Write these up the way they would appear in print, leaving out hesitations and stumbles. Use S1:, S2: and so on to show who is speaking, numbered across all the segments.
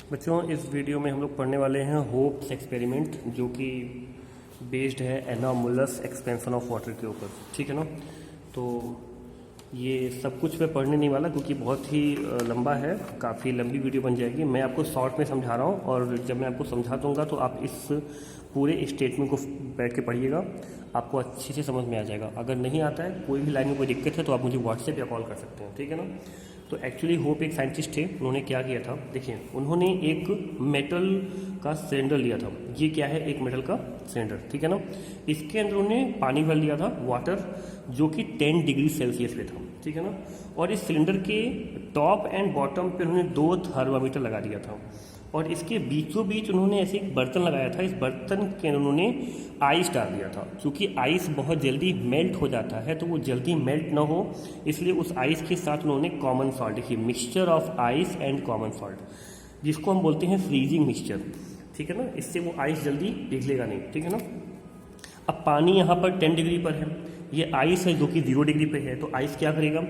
S1: बच्चों, इस वीडियो में हम लोग पढ़ने वाले हैं होप्स एक्सपेरिमेंट, जो कि बेस्ड है एनोमलस एक्सपेंशन ऑफ वाटर के ऊपर। ठीक है ना। तो ये सब कुछ मैं पढ़ने नहीं वाला क्योंकि बहुत ही लंबा है, काफ़ी लंबी वीडियो बन जाएगी। मैं आपको शॉर्ट में समझा रहा हूँ और जब मैं आपको समझा दूंगा तो आप इस पूरे स्टेटमेंट को बैठ के पढ़िएगा, आपको अच्छे से समझ में आ जाएगा। अगर नहीं आता है, कोई भी लाइन में कोई दिक्कत है तो आप मुझे व्हाट्सएप या कॉल कर सकते हैं। ठीक है ना। तो एक्चुअली होप एक साइंटिस्ट थे। उन्होंने क्या किया था, देखिए, उन्होंने एक मेटल का सिलेंडर लिया था। ये क्या है, एक मेटल का सिलेंडर। ठीक है ना। इसके अंदर उन्होंने पानी भर लिया था, वाटर, जो कि 10 डिग्री सेल्सियस पे था। ठीक है ना। और इस सिलेंडर के टॉप एंड बॉटम पे उन्होंने 2 थर्मामीटर लगा दिया था और इसके बीचों बीच उन्होंने ऐसे एक बर्तन लगाया था। इस बर्तन के अंदर उन्होंने आइस डाल दिया था। क्योंकि आइस बहुत जल्दी मेल्ट हो जाता है, तो वो जल्दी मेल्ट ना हो, इसलिए उस आइस के साथ उन्होंने कॉमन सॉल्ट, देखिए, mixture of ice and common salt, जिसको हम बोलते हैं फ्रीजिंग मिक्सचर। ठीक है ना। इससे वो आइस जल्दी पिघलेगा नहीं। ठीक है ना। अब पानी यहाँ पर 10 डिग्री पर है, ये आइस है जो कि 0 डिग्री पे है। तो आइस क्या करेगा,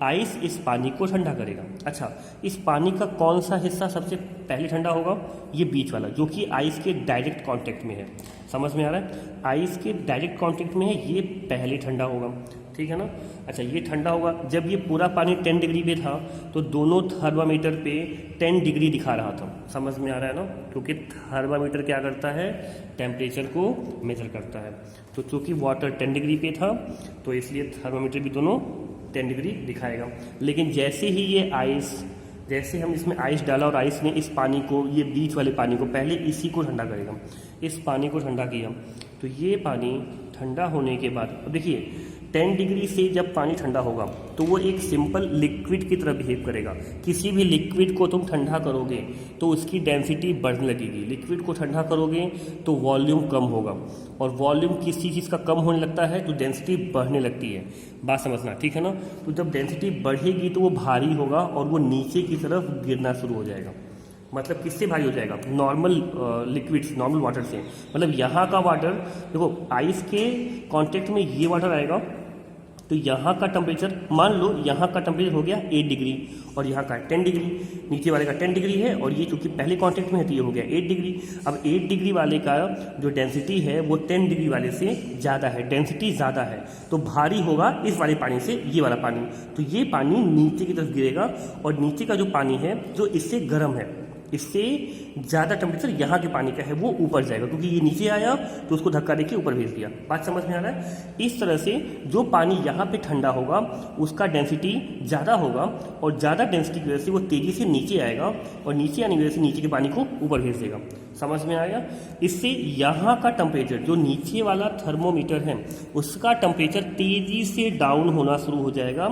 S1: आइस इस पानी को ठंडा करेगा। अच्छा, इस पानी का कौन सा हिस्सा सबसे पहले ठंडा होगा, ये बीच वाला, जो कि आइस के डायरेक्ट कांटेक्ट में है। समझ में आ रहा है, आइस के डायरेक्ट कांटेक्ट में है, ये पहले ठंडा होगा। ठीक है ना। अच्छा, ये ठंडा होगा। जब ये पूरा पानी 10 डिग्री पे था तो दोनों थर्मामीटर पे 10 डिग्री दिखा रहा था। समझ में आ रहा है ना, क्योंकि थर्मामीटर क्या करता है, टेम्परेचर को मेजर करता है। तो चूँकि वाटर 10 डिग्री पे था तो इसलिए थर्मामीटर भी दोनों 10 डिग्री दिखाएगा। लेकिन जैसे ही ये आइस, जैसे हम इसमें आइस डाला और आइस ने इस पानी को, ये बीच वाले पानी को, पहले इसी को ठंडा करेगा, इस पानी को ठंडा किया। तो ये पानी ठंडा होने के बाद, अब देखिए, 10 डिग्री से जब पानी ठंडा होगा तो वो एक सिंपल लिक्विड की तरह बिहेव करेगा। किसी भी लिक्विड को तुम ठंडा करोगे तो उसकी डेंसिटी बढ़ने लगेगी। लिक्विड को ठंडा करोगे तो वॉल्यूम कम होगा, और वॉल्यूम किसी चीज़ का कम होने लगता है तो डेंसिटी बढ़ने लगती है। बात समझना, ठीक है ना। तो जब डेंसिटी बढ़ेगी तो वो भारी होगा और वो नीचे की तरफ गिरना शुरू हो जाएगा। मतलब किससे भारी हो जाएगा, नॉर्मल लिक्विड्स, नॉर्मल वाटर से। मतलब यहाँ का वाटर, देखो, आइस के कांटेक्ट में ये वाटर आएगा तो यहाँ का टेम्परेचर, मान लो यहाँ का टेम्परेचर हो गया 8 डिग्री और यहाँ का 10 डिग्री, नीचे वाले का 10 डिग्री है और ये चूँकि पहले कांटेक्ट में है तो ये हो गया 8 डिग्री। अब 8 डिग्री वाले का जो डेंसिटी है वो 10 डिग्री वाले से ज़्यादा है, डेंसिटी ज़्यादा है, तो भारी होगा इस वाले पानी से ये वाला पानी। तो ये पानी नीचे की तरफ गिरेगा और नीचे का जो पानी है जो इससे गर्म है, इससे ज़्यादा टेम्परेचर यहाँ के पानी का है, वो ऊपर जाएगा, क्योंकि ये नीचे आया तो उसको धक्का देके ऊपर भेज दिया। बात समझ में आ रहा है। इस तरह से जो पानी यहाँ पे ठंडा होगा उसका डेंसिटी ज़्यादा होगा और ज़्यादा डेंसिटी की वजह से वो तेज़ी से नीचे आएगा और नीचे आने की वजह से नीचे के पानी को ऊपर भेज देगा। समझ में आएगा। इससे यहाँ का टेम्परेचर, जो नीचे वाला थर्मोमीटर है, उसका टेम्परेचर तेज़ी से डाउन होना शुरू हो जाएगा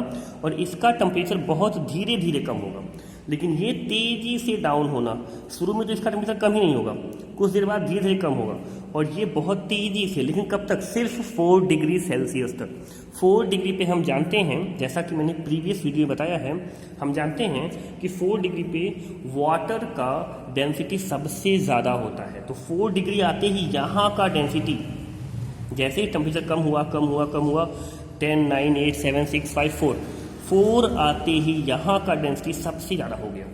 S1: और इसका टेम्परेचर बहुत धीरे धीरे कम होगा। लेकिन ये तेज़ी से डाउन होना, शुरू में तो इसका टेम्परेचर कम ही नहीं होगा, कुछ देर बाद धीरे धीरे कम होगा, और ये बहुत तेज़ी से, लेकिन कब तक, सिर्फ 4 डिग्री सेल्सियस तक। 4 डिग्री पे हम जानते हैं, जैसा कि मैंने प्रीवियस वीडियो में बताया है, हम जानते हैं कि 4 डिग्री पे वाटर का डेंसिटी सबसे ज़्यादा होता है। तो 4 डिग्री आते ही यहाँ का डेंसिटी, जैसे ही टेम्परेचर कम हुआ 10, 9, 8, 7, 6, 5, 4 आते ही यहाँ का डेंसिटी सबसे ज़्यादा हो गया,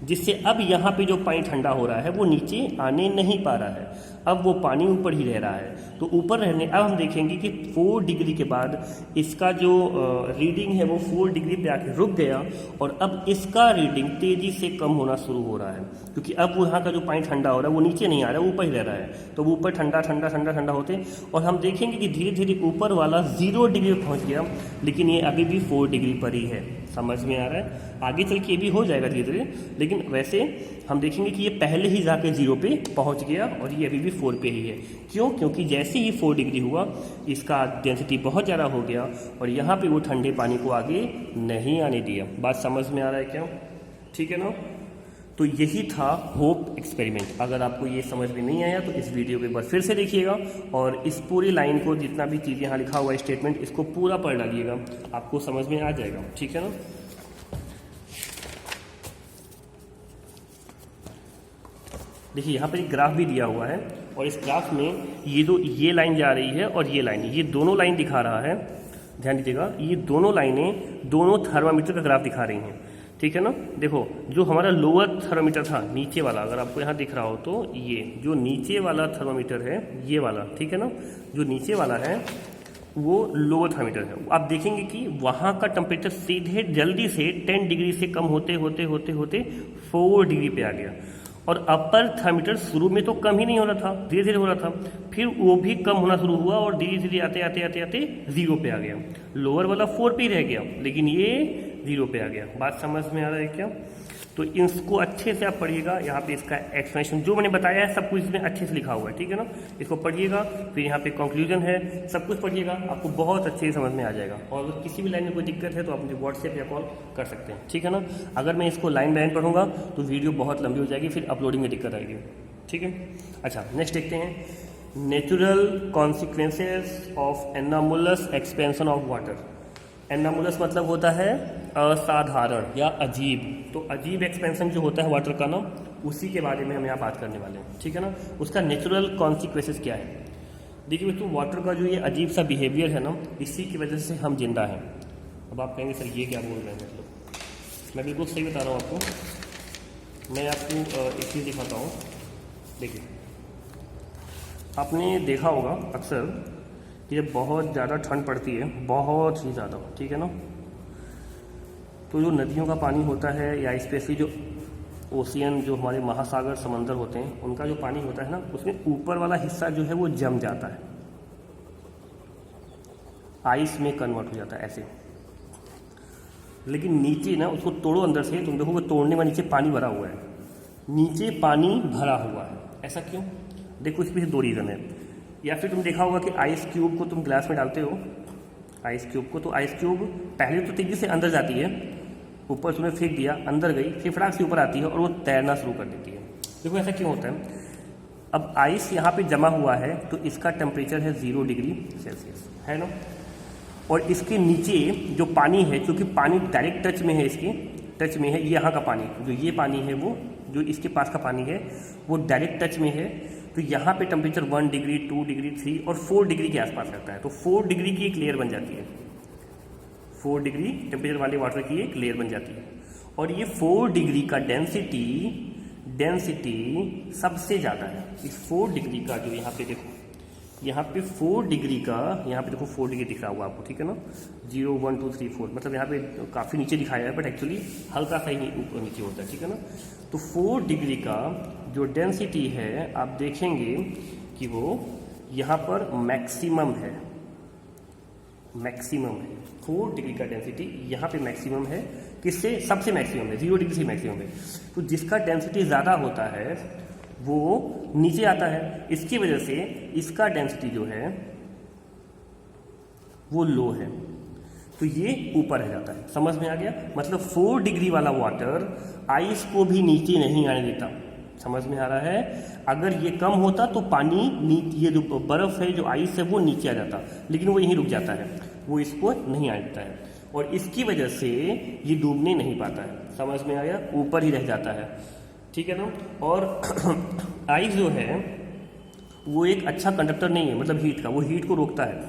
S1: जिससे अब यहाँ पे जो पानी ठंडा हो रहा है वो नीचे आने नहीं पा रहा है, अब वो पानी ऊपर ही रह रहा है। तो ऊपर रहने, अब हम देखेंगे कि 4 डिग्री के बाद इसका जो रीडिंग है वो 4 डिग्री पे आके रुक गया और अब इसका रीडिंग तेज़ी से कम होना शुरू हो रहा है, क्योंकि अब यहाँ का जो पानी ठंडा हो रहा है वो नीचे नहीं आ रहा है, ऊपर ही रह रहा है। तो वो ऊपर ठंडा ठंडा ठंडा ठंडा होते, और हम देखेंगे कि धीरे धीरे ऊपर वाला 0 डिग्री पर पहुँच गया, लेकिन ये अभी भी 4 डिग्री पर ही है। समझ में आ रहा है। आगे चल के ये भी हो जाएगा धीरे धीरे, लेकिन वैसे हम देखेंगे कि ये पहले ही जाके 0 पे पहुंच गया और ये अभी भी 4 पे ही है। क्यों, क्योंकि जैसे ही 4 डिग्री हुआ इसका डेंसिटी बहुत ज़्यादा हो गया और यहाँ पे वो ठंडे पानी को आगे नहीं आने दिया। बात समझ में आ रहा है क्या, ठीक है ना। तो यही था होप एक्सपेरिमेंट। अगर आपको ये समझ में नहीं आया तो इस वीडियो को एक बार फिर से देखिएगा और इस पूरी लाइन को, जितना भी चीज़ यहाँ लिखा हुआ है स्टेटमेंट, इसको पूरा पढ़ डालिएगा, आपको समझ में आ जाएगा। ठीक है ना। देखिए, यहाँ पर एक ग्राफ भी दिया हुआ है और इस ग्राफ में ये लाइन जा रही है और ये लाइन, ये दोनों लाइन दिखा रहा है। ध्यान दीजिएगा, ये दोनों लाइनें दोनों थर्मामीटर का ग्राफ दिखा रही हैं। ठीक है ना। देखो जो हमारा लोअर थर्मोमीटर था नीचे वाला, अगर आपको यहाँ दिख रहा हो तो ये जो नीचे वाला थर्मोमीटर है ये वाला, ठीक है ना, जो नीचे वाला है वो लोअर थर्मोमीटर है। आप देखेंगे कि वहाँ का टेम्परेचर सीधे जल्दी से 10 डिग्री से कम होते होते होते होते 4 डिग्री पे आ गया। और अपर थर्मोमीटर शुरू में तो कम ही नहीं हो रहा था, धीरे धीरे हो रहा था, फिर वो भी कम होना शुरू हुआ और धीरे धीरे आते आते आते आते 0 पे आ गया। लोअर वाला 4 पे ही रह गया, लेकिन ये 0 पे आ गया। बात समझ में आ रहा है क्या? तो इसको अच्छे से आप पढ़िएगा, यहाँ पे इसका एक्सप्लेनेशन जो मैंने बताया है सब कुछ इसमें अच्छे से लिखा हुआ है, ठीक है ना। इसको पढ़िएगा, फिर यहाँ पे कंक्लूजन है, सब कुछ पढ़िएगा, आपको बहुत अच्छे से समझ में आ जाएगा। और अगर किसी भी लाइन में कोई दिक्कत है तो आप मुझे व्हाट्सएप या कॉल कर सकते हैं, ठीक है ना। अगर मैं इसको लाइन बाय लाइन पढ़ूंगा तो वीडियो बहुत लंबी हो जाएगी, फिर अपलोडिंग में दिक्कत आएगी, ठीक है। अच्छा, नेक्स्ट देखते हैं natural consequences of anomalous expansion of water. Anomalous मतलब होता है असाधारण या अजीब। तो अजीब एक्सपेंशन जो होता है वाटर का ना, उसी के बारे में हम यहाँ बात करने वाले हैं, ठीक है ना। उसका नेचुरल कॉन्सिक्वेंसेस क्या है? देखिए दोस्तों, वाटर का जो ये अजीब सा बिहेवियर है ना, इसी की वजह से हम जिंदा हैं। अब आप कहेंगे सर ये क्या बोल रहे हैं, मतलब मैं बिल्कुल सही बता रहा हूँ आपको। मैं आपको एक चीज़ दिखाता हूँ। देखिए, आपने देखा होगा अक्सर कि जब बहुत ज़्यादा ठंड पड़ती है, बहुत ही ज़्यादा, ठीक है ना, तो जो नदियों का पानी होता है या स्पेशली जो ओशियन, जो हमारे महासागर समंदर होते हैं, उनका जो पानी होता है ना, उसमें ऊपर वाला हिस्सा जो है वो जम जाता है, आइस में कन्वर्ट हो जाता है ऐसे। लेकिन नीचे ना उसको तोड़ो अंदर से, तुम देखोगे तोड़ने में नीचे पानी भरा हुआ है, नीचे पानी भरा हुआ है। ऐसा क्यों? देखो, इसमें से 2 रीज़न है। या फिर तुम देखा होगा कि आइस क्यूब को तुम ग्लास में डालते हो, आइस क्यूब को, तो आइस क्यूब पहले तो तेजी से अंदर जाती है, ऊपर तुमने फेंक दिया, अंदर गई, फिर फटाक से ऊपर आती है और वो तैरना शुरू कर देती है। देखो ऐसा क्यों होता है? अब आइस यहाँ पे जमा हुआ है तो इसका टेम्परेचर है 0 डिग्री सेल्सियस, है ना। और इसके नीचे जो पानी है, क्योंकि पानी डायरेक्ट टच में है, इसके टच में है, ये यहाँ का पानी, जो ये पानी है वो जो इसके पास का पानी है वो डायरेक्ट टच में है, तो यहाँ पे टेम्परेचर 1 डिग्री, 2 डिग्री, 3 और 4 डिग्री के आसपास रहता है। तो 4 डिग्री की एक लेयर बन जाती है, 4 डिग्री टेम्परेचर वाले वाटर की एक लेयर बन जाती है। और ये 4 डिग्री का डेंसिटी सबसे ज़्यादा है। इस 4 डिग्री का जो यहाँ पे देखो, यहाँ पे 4 डिग्री का, यहाँ पे देखो 4 डिग्री दिख रहा होगा आपको, ठीक है ना, 0 1 2 3 4, मतलब यहाँ पे काफ़ी नीचे दिखाया है, बट एक्चुअली हल्का सा ही ऊपर नीचे होता है, ठीक है ना। तो 4 डिग्री का जो डेंसिटी है, आप देखेंगे कि वो यहाँ पर मैक्सिमम है, 4 डिग्री का डेंसिटी यहाँ पे मैक्सिमम है। किससे? सबसे मैक्सिमम है, 0 डिग्री से मैक्सिमम है। तो जिसका डेंसिटी ज़्यादा होता है वो नीचे आता है, इसकी वजह से इसका डेंसिटी जो है वो लो है, तो ये ऊपर रह जाता है। समझ में आ गया? मतलब 4 डिग्री वाला वाटर आइस को भी नीचे नहीं आने देता। समझ में आ रहा है? अगर ये कम होता तो पानी ये जो बर्फ है, जो आइस है, वो नीचे आ जाता, लेकिन वो यहीं रुक जाता है, वो इसको नहीं आने देता है, और इसकी वजह से ये डूबने नहीं पाता है। समझ में आया? ऊपर ही रह जाता है, ठीक है ना। और आइस जो है वो एक अच्छा कंडक्टर नहीं है, मतलब हीट का, वो हीट को रोकता है,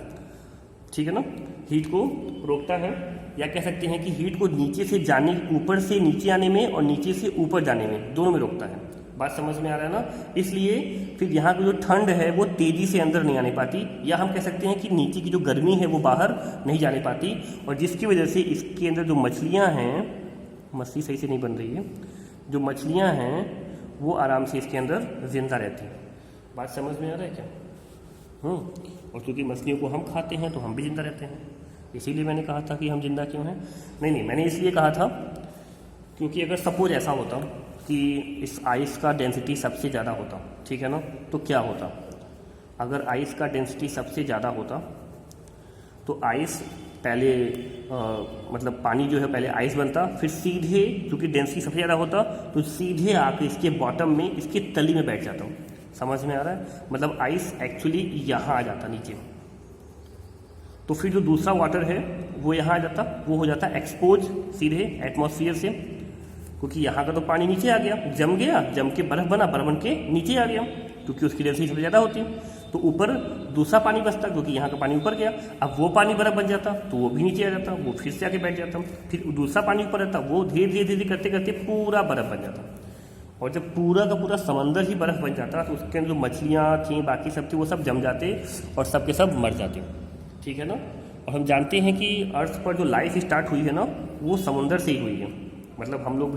S1: ठीक है ना, हीट को रोकता है, या कह सकते हैं कि हीट को नीचे से जाने, ऊपर से नीचे आने में और नीचे से ऊपर जाने में, दोनों में रोकता है। बात समझ में आ रहा है ना? इसलिए फिर यहाँ की जो ठंड है वो तेज़ी से अंदर नहीं आने पाती, या हम कह सकते हैं कि नीचे की जो गर्मी है वो बाहर नहीं जाने पाती, और जिसकी वजह से इसके अंदर जो मछलियाँ हैं, मछली सही से नहीं बन रही है, जो मछलियाँ हैं वो आराम से इसके अंदर जिंदा रहती हैं। बात समझ में आ रहा है क्या? और क्योंकि मछलियों को हम खाते हैं तो हम भी जिंदा रहते हैं, इसीलिए मैंने कहा था कि हम जिंदा क्यों हैं। नहीं, मैंने इसलिए कहा था क्योंकि अगर सपोज ऐसा होता कि इस आइस का डेंसिटी सबसे ज़्यादा होता, ठीक है ना, तो क्या होता? अगर आइस का डेंसिटी सबसे ज़्यादा होता तो आइस पहले मतलब पानी जो है पहले आइस बनता, फिर सीधे, क्योंकि डेंसिटी सबसे ज़्यादा होता, तो सीधे आके इसके बॉटम में, इसके तली में बैठ जाता हूँ। समझ में आ रहा है? मतलब आइस एक्चुअली यहाँ आ जाता नीचे, तो फिर जो दूसरा वाटर है वो यहाँ आ जाता, वो हो जाता एक्सपोज सीधे एटमॉस्फेयर से, क्योंकि यहाँ का तो पानी नीचे आ गया, जम के बर्फ़ बना, बर्फ़ बन के नीचे आ गया, क्योंकि उसकी डेंसिटी सबसे ज़्यादा होती है। तो ऊपर दूसरा पानी बचता, क्योंकि यहाँ का पानी ऊपर गया। अब वो पानी बर्फ बन जाता तो वो भी नीचे आ जाता, वो फिर से आके बैठ जाता, फिर दूसरा पानी ऊपर रहता, वो धीरे धीरे धीरे करते करते पूरा बर्फ बन जाता। और जब पूरा का पूरा समंदर ही बर्फ बन जाता तो उसके अंदर जो मछलियाँ थी, बाकी सब थी, वो सब जम जाते और सब के सब मर जाते। ठीक है ना। और हम जानते हैं कि अर्थ पर जो लाइफ स्टार्ट हुई है ना, वो समुंदर से ही हुई है। मतलब हम लोग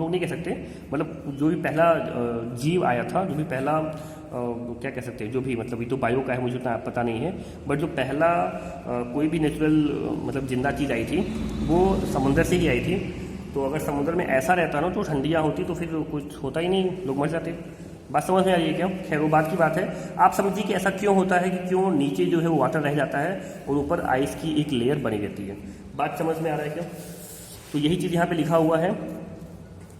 S1: नहीं कह सकते, मतलब जो भी पहला जीव आया था, जो भी पहला क्या कह सकते हैं, जो भी मतलब ये तो बायो का है, मुझे उतना पता नहीं है, बट जो पहला कोई भी नेचुरल मतलब जिंदा चीज़ आई थी वो समुंदर से ही आई थी। तो अगर समुद्र में ऐसा रहता ना तो ठंडियाँ होती तो फिर कुछ होता ही नहीं, लोग मर जाते। बात समझ में आ रही है क्या? खैर वो बात की बात है। आप समझिए कि ऐसा क्यों होता है, कि क्यों नीचे जो है वो वाटर रह जाता है और ऊपर आइस की एक लेयर बनी रहती है। बात समझ में आ रहा है क्या? तो यही चीज़ यहाँ पे लिखा हुआ है,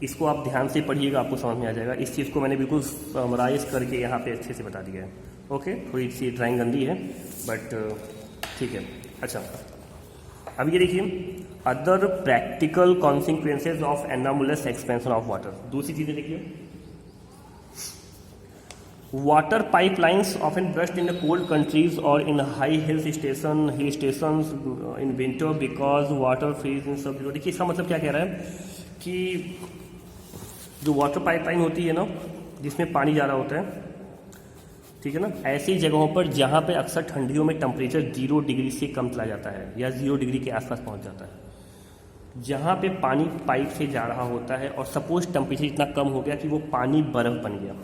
S1: इसको आप ध्यान से पढ़िएगा, आपको समझ में आ जाएगा। इस चीज़ को मैंने बिल्कुल समराइज करके यहाँ पे अच्छे से बता दिया है। ओके, थोड़ी सी ड्राइंग गंदी है बट ठीक है। अच्छा, अब ये देखिए, other practical consequences of anomalous expansion of water. दूसरी चीज़ें देखिए, water pipelines often burst in the cold countries or in high hill stations in winter because water freeze in sub-zero। देखिए इसका मतलब क्या कह रहा है कि जो वाटर पाइपलाइन होती है ना, जिसमें पानी जा रहा होता है, ठीक है ना, ऐसी जगहों पर जहाँ पे अक्सर ठंडियों में टेम्परेचर 0 डिग्री से कम चला जाता है या 0 डिग्री के आसपास पहुँच जाता है, जहाँ पे पानी पाइप से जा रहा होता है और सपोज टेम्परेचर इतना कम हो गया कि वो पानी बर्फ़ बन गया।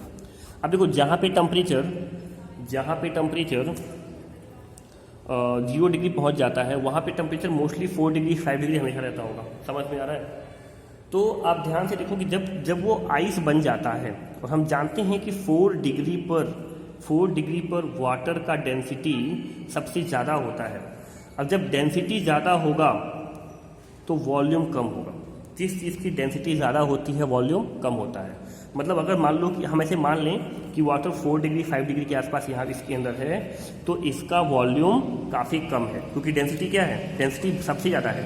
S1: अब देखो, जहाँ पे टेम्परेचर 0 डिग्री पहुँच जाता है, वहाँ पे टेम्परेचर मोस्टली 4 डिग्री 5 डिग्री हमेशा रहता होगा। समझ में आ रहा है? तो आप ध्यान से देखो कि जब वो आइस बन जाता है, और हम जानते हैं कि 4 डिग्री पर वाटर का डेंसिटी सबसे ज़्यादा होता है। अब जब डेंसिटी ज़्यादा होगा तो वॉल्यूम कम होगा। जिस चीज़ की डेंसिटी ज़्यादा होती है वॉल्यूम कम होता है। मतलब अगर मान लो कि हम ऐसे मान लें कि वाटर 4 डिग्री 5 डिग्री के आसपास यहाँ इसके अंदर है, तो इसका वॉल्यूम काफ़ी कम है, क्योंकि डेंसिटी क्या है, डेंसिटी सबसे ज़्यादा है।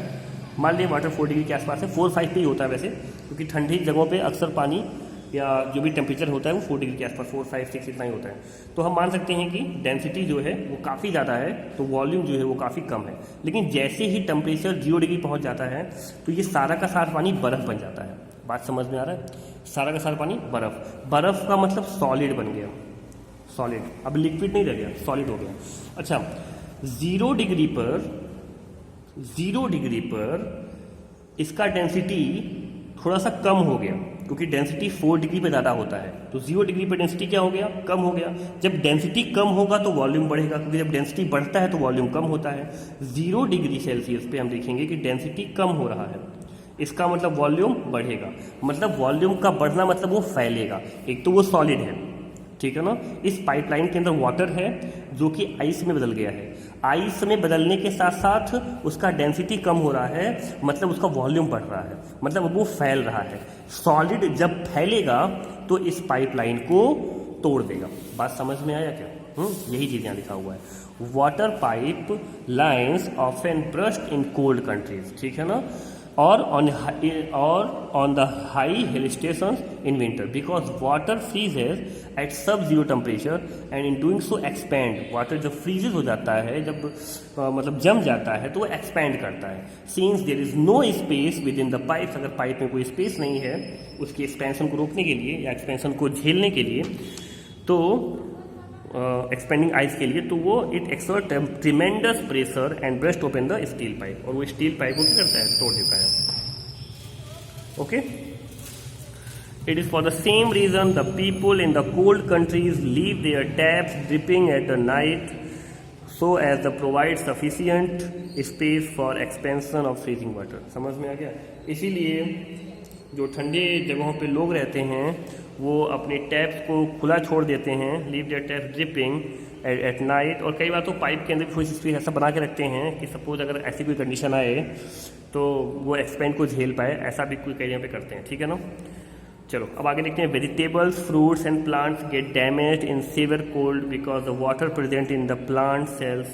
S1: मान लें वाटर 4 डिग्री के आसपास है, 4-5 पे ही होता है वैसे, क्योंकि ठंडी जगहों पे अक्सर पानी या जो भी टेम्परेचर होता है वो 4 डिग्री के आसपास 4-5-6 इतना ही होता है। तो हम मान सकते हैं कि डेंसिटी जो है वो काफ़ी ज़्यादा है, तो वॉल्यूम जो है वो काफ़ी कम है। लेकिन जैसे ही टेम्परेचर 0 डिग्री पहुँच जाता है तो ये सारा का सारा पानी बर्फ़ बन जाता है। बात समझ में आ रहा है? सारा का सारा पानी बर्फ़ का मतलब सॉलिड बन गया, सॉलिड, अब लिक्विड नहीं रह गया, सॉलिड हो गया। अच्छा, 0 डिग्री पर इसका डेंसिटी थोड़ा सा कम हो गया, क्योंकि डेंसिटी 4 डिग्री पे ज़्यादा होता है, तो 0 डिग्री पे डेंसिटी क्या हो गया, कम हो गया। जब डेंसिटी कम होगा तो वॉल्यूम बढ़ेगा, क्योंकि जब डेंसिटी बढ़ता है तो वॉल्यूम कम होता है। 0 डिग्री सेल्सियस पे हम देखेंगे कि डेंसिटी कम हो रहा है, इसका मतलब वॉल्यूम बढ़ेगा। मतलब वॉल्यूम का बढ़ना मतलब वो फैलेगा। एक तो वो सॉलिड है, ठीक है ना। इस पाइपलाइन के अंदर वाटर है जो कि आइस में बदल गया है। आइस में बदलने के साथ साथ उसका डेंसिटी कम हो रहा है, मतलब उसका वॉल्यूम बढ़ रहा है, मतलब वो फैल रहा है। सॉलिड जब फैलेगा तो इस पाइपलाइन को तोड़ देगा। बात समझ में आया क्या? यही चीज़ यहाँ लिखा हुआ है। Water pipe lines often burst in cold countries, ठीक है ना, or on the high hill stations in winter, because water freezes at sub-zero temperature and in doing so expand। water जब freezes हो जाता है, जब मतलब जम जाता है तो वो expand करता है। since there is no space within the pipes, अगर पाइप में कोई स्पेस नहीं है उसकी एक्सपेंशन को रोकने के लिए या एक्सपेंशन को झेलने के लिए, तो एक्सपेंडिंग आइस के लिए, तो वो it exert tremendous pressure and burst open the steel pipe, और वो स्टील पाइप को क्या करता है, तोड़ देता है। Okay, it is for the same reason the people in the cold countries leave their taps dripping at the night so as the provide sufficient space for expansion of freezing water. समझ में आ गया? इसीलिए जो ठंडे जगहों पे लोग रहते हैं वो अपने टैप्स को खुला छोड़ देते हैं, leave their taps dripping at night. और कई बार तो पाइप के अंदर थोड़ी सी स्पेस ऐसा बना के रखते हैं कि सपोज अगर ऐसी कोई कंडीशन आए तो वो एक्सपेंड को झेल पाए, ऐसा भी कोई कई जगह पे करते हैं, ठीक है ना। चलो अब आगे देखते हैं। Vegetables, fruits and plants get damage in severe cold because the water present in the plant cells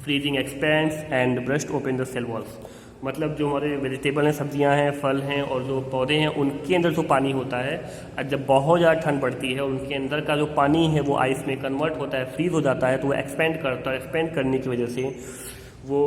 S1: freezing expands and burst open the cell walls. मतलब जो हमारे वेजिटेबल हैं, सब्जियां हैं, फल हैं और जो पौधे हैं उनके अंदर जो पानी होता है, और जब बहुत ज़्यादा ठंड पड़ती है उनके अंदर का जो पानी है वो आइस में कन्वर्ट होता है, फ्रीज हो जाता है, तो वो एक्सपेंड करता है। एक्सपेंड करने की वजह से वो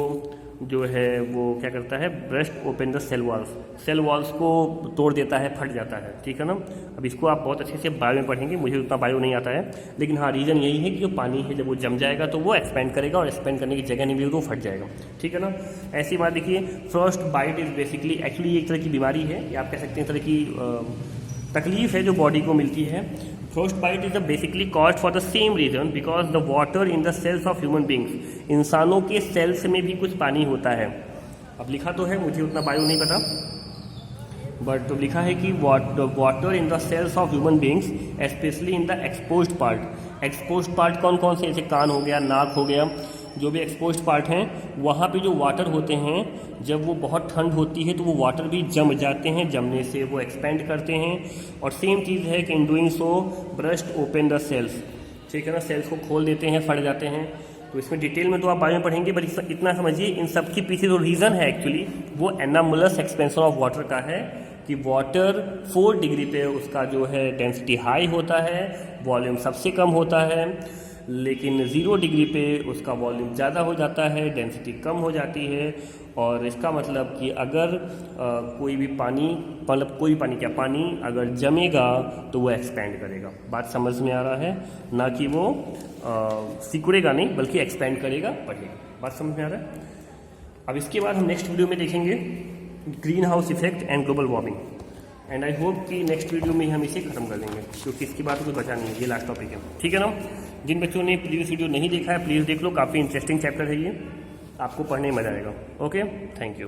S1: जो है वो क्या करता है, burst open the cell walls को तोड़ देता है, फट जाता है, ठीक है ना। अब इसको आप बहुत अच्छे से बायो में पढ़ेंगे, मुझे उतना बायो नहीं आता है, लेकिन हाँ रीज़न यही है कि जो पानी है जब वो जम जाएगा तो वो एक्सपेंड करेगा और एक्सपेंड करने की जगह नहीं मिलेगी तो वो फट जाएगा, ठीक है ना। ऐसी बात देखिए, frostbite is basically actually एक तरह की बीमारी है या आप कह सकते हैं तरह की तकलीफ है जो बॉडी को मिलती है। Frostbite is basically caused for the same reason because the water in the cells of human beings. इंसानों के सेल्स में भी कुछ पानी होता है। अब लिखा तो है, मुझे उतना बायो नहीं पता, बट तो लिखा है कि water in the cells of human beings specially in the exposed part. Exposed part कौन कौन से, जैसे कान हो गया, नाक हो गया, जो भी एक्सपोज्ड पार्ट हैं वहाँ पे जो वाटर होते हैं, जब वो बहुत ठंड होती है तो वो वाटर भी जम जाते हैं, जमने से वो एक्सपेंड करते हैं। और सेम चीज़ है कि in doing so burst open the cells, ठीक है ना, सेल्स को खोल देते हैं, फट जाते हैं। तो इसमें डिटेल में तो आप बाद में पढ़ेंगे, बट इतना समझिए इन सब के पीछे जो रीज़न है एक्चुअली वो एनामुलस एक्सपेंशन ऑफ वाटर का है कि वाटर 4 डिग्री पे उसका जो है डेंसिटी हाई होता है, वॉल्यूम सबसे कम होता है, लेकिन 0 डिग्री पे उसका वॉल्यूम ज़्यादा हो जाता है, डेंसिटी कम हो जाती है। और इसका मतलब कि अगर कोई भी पानी, मतलब कोई पानी क्या, पानी अगर जमेगा तो वो एक्सपेंड करेगा। बात समझ में आ रहा है, ना कि वो सिकुड़ेगा नहीं बल्कि एक्सपेंड करेगा, बढ़ेगा। बात समझ में आ रहा है। अब इसके बाद हम नेक्स्ट वीडियो में देखेंगे green house effect and global warming, and I hope कि नेक्स्ट वीडियो में हम इसे खत्म कर देंगे क्योंकि इसके बाद कोई बचा नहीं है, ये लास्ट टॉपिक है, ठीक है ना। जिन बच्चों ने प्रीवियस वीडियो नहीं देखा है प्लीज़ देख लो, काफ़ी इंटरेस्टिंग चैप्टर है ये, आपको पढ़ने में मजा आएगा। Okay, thank you.